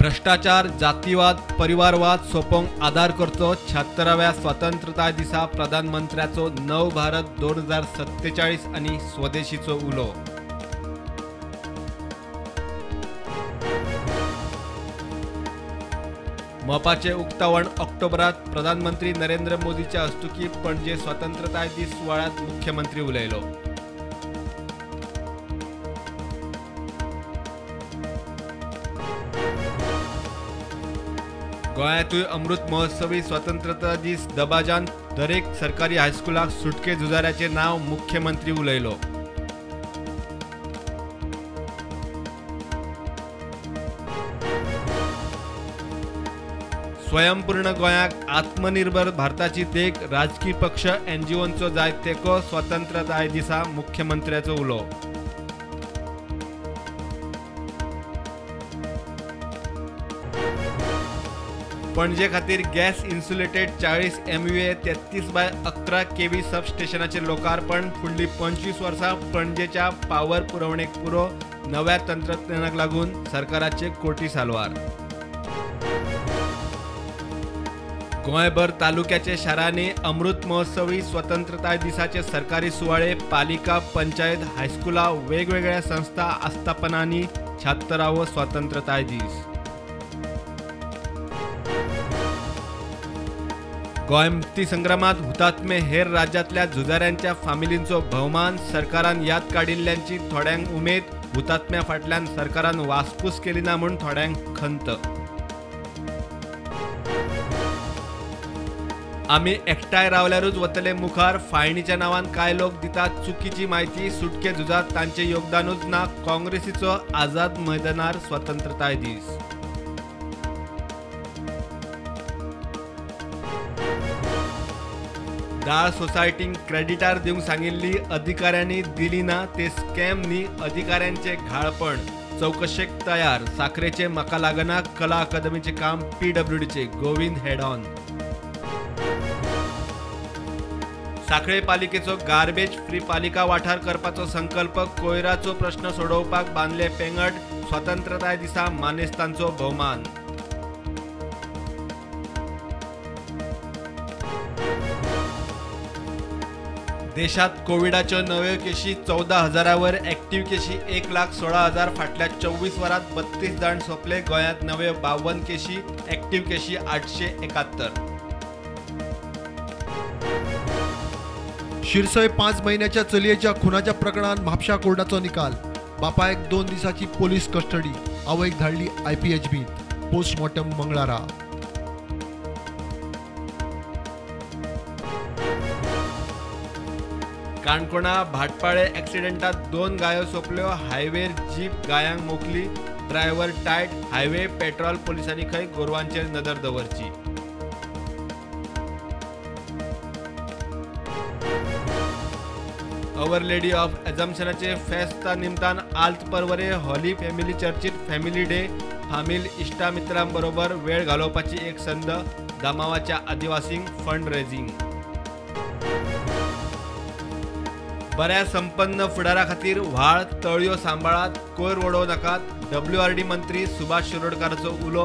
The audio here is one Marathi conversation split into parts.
भ्रष्टाचार, जातीवाद, परिवारवाद सोपोवंक आदार करचो 76व्या स्वतंत्रता दिसा प्रधानमंत्र्याचो नव भारत 2047 आनी स्वदेशीचो उलो। मोपाचे उक्तावण ऑक्टोबरात प्रधानमंत्री नरेंद्र मोदीच्या हस्तुकी पणजे स्वतंत्रता दीस सुवाळ्यात मुख्यमंत्री उलयलो। गोंयांतूय अमृत महोत्सवी स्वतंत्रता दीस दबाजान दरेक सरकारी हायस्कुलाक सुटके झुजाऱ्याचे नाव मुख्यमंत्री उलयलो। स्वयंपूर्ण गोंयाक आत्मनिर्भर भारताची देख राजकीय पक्ष एनजीओंचो जाय तेको स्वतंत्रताय दिसा मुख्यमंत्र्याचो उलो। पणजे खातीर गॅस इन्सुलेटेड 40 MVA 33/11 kV सबस्टेशनाचे लोकार्पण फुडली 25 वर्सां पणजेच्या पावर पुरवणेक पुरो नव्या तंत्रज्ञानाक लागून सरकाराचे कोटी सालवार। गोंयभर तालुक्याचे शारांनी अमृत महोत्सवी स्वतंत्रता दिसाचे सरकारी सुवाळे पालिका पंचायत हायस्कुलां वेगवेगळ्या संस्था आस्थापनांनी 76वो स्वतंत्रताय दीस। गोंय मुक्ती संग्रामात हुतात्मे हेर राज्यांतल्या झुजाऱ्यांच्या फामिलींचो भोवमान सरकारान याद काडिल्ल्यांची थोड्यांक उमेद, हुतात्म्या फाटल्यान सरकारान वासपूस केली ना म्हूण थोड्यांक खंत। आमी एकठांय रावल्यारूच वतले मुखार, फाळणीच्या नांवान कांय लोक दितात चुकीची म्हायती, सुटके झुजात तांचे योगदानूच ना, काँग्रेसीचो आझाद मैदानार स्वतंत्रताय दीस। दाळ सोसायटींक क्रेडिटार दिवंक सांगिल्ली अधिकाऱ्यांनी दिली ना, ते स्कॅम न्ही अधिकाऱ्यांचे घाळपण, चौकशेक तयार। साखरेचे म्हाका लागना कला अकादमीचे काम PWDचे Govind head on. Sankhali पालिकेचो garbage free पालिका वाठार करपाचो संकल्प, कोयराचो प्रश्न सोडोवपाक बांदले पेंगट, स्वतंत्रताय दिसा मानेस्तांचो भोवमान। देशात कोविडाच्यो नव्यो केशी 14,000 ॲक्टिव्ह केशी 1,16,000 फाटल्या 24 वरांत 32 जाण सोंपले। गोंयांत नव्यो 52 केशी, ॲक्टिव्ह केशी 871। शिरसय 5 महिन्याच्या चलयेच्या खुनाच्या प्रकरणात म्हापशा कोर्टाचो निकाल। बापायक 2 दिसाची पोलीस कस्टडी, आवयक धाडली IPHBत, पोस्टमॉर्टम मंगळारा। काणकोणा भाटपाळे ॲक्सिडेंटात 2 गायो सोंपल्यो, हायवेर जीप गायांक मोकली, ड्रायव्हर टायट, हायवे पेट्रोल पोलिसांनी खंय गोरवांचेर नदर दवरची। अवर लेडी ऑफ एझम्पशनाचे फेस्ता निमतान आल्त परवरे हॉली फॅमिली चर्चीत फॅमिली डे, फामील इश्टा मित्रां बरोबर वेळ घालोवपाची एक संद, दामावाच्या आदिवासींक फंड रेझिंग। बऱ्या संपन्न फुडारा खातीर व्हाळ तळयो सांबाळात, कोयर वडोव नाकात, WRD मंत्री सुभाष शिरोडकाराचो उलो,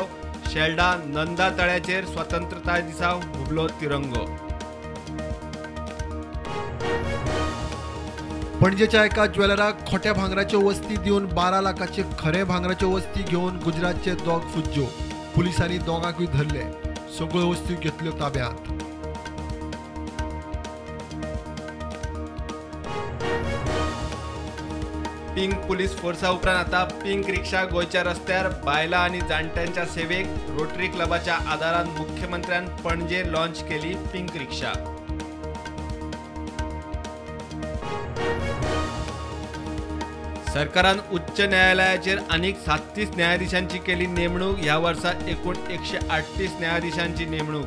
शेल्डा नंदा तळ्याचेर स्वतंत्रताय दिसा हुबलो तिरंगो। पणजेच्या एका ज्वेलराक खोट्या भांगराच्यो वस्ती दिवन 12 लाखाचे खरे भांगराच्यो वस्ती घेवन गुजरातचे दोग फुज्यो, पुलिसांनी दोगांकूय धरले, सगळ्यो वस्ती घेतल्यो ताब्यांत। पिंक पुलीस फोर्सा उपरांत आता पिंक रिक्षा गोंयच्या रस्त्यार बायलां आनी जाणट्यांच्या सेवेक रोटरी क्लबाच्या आदारान मुख्यमंत्र्यान पणजे लॉन्च केली पिंक रिक्षा। सरकारान उच्च न्यायालयाचेर आनीक 37 न्यायाधीशांची केली नेमणूक, ह्या वर्सा एकूण 138 न्यायाधीशांची नेमणूक,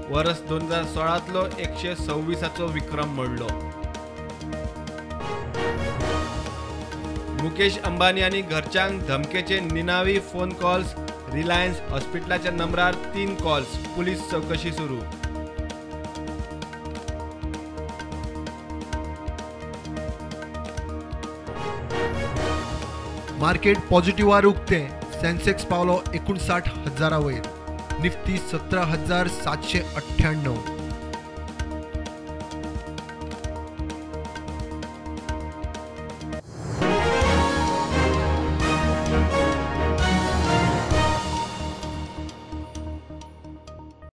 वर्स 2016तलो 126चो विक्रम मोडलो। मुकेश अंबानी आणि घरच्यांक धमकेचे निनावी फोन कॉल्स, रिलायन्स हॉस्पिटलाच्या नंबरार 3 कॉल्स, पुलीस चौकशी सुरू। मार्केट पॉझिटिव्हार उक्ते, सेन्सेक्स पावलो 59,000 वयर, निफ्टी 17,798.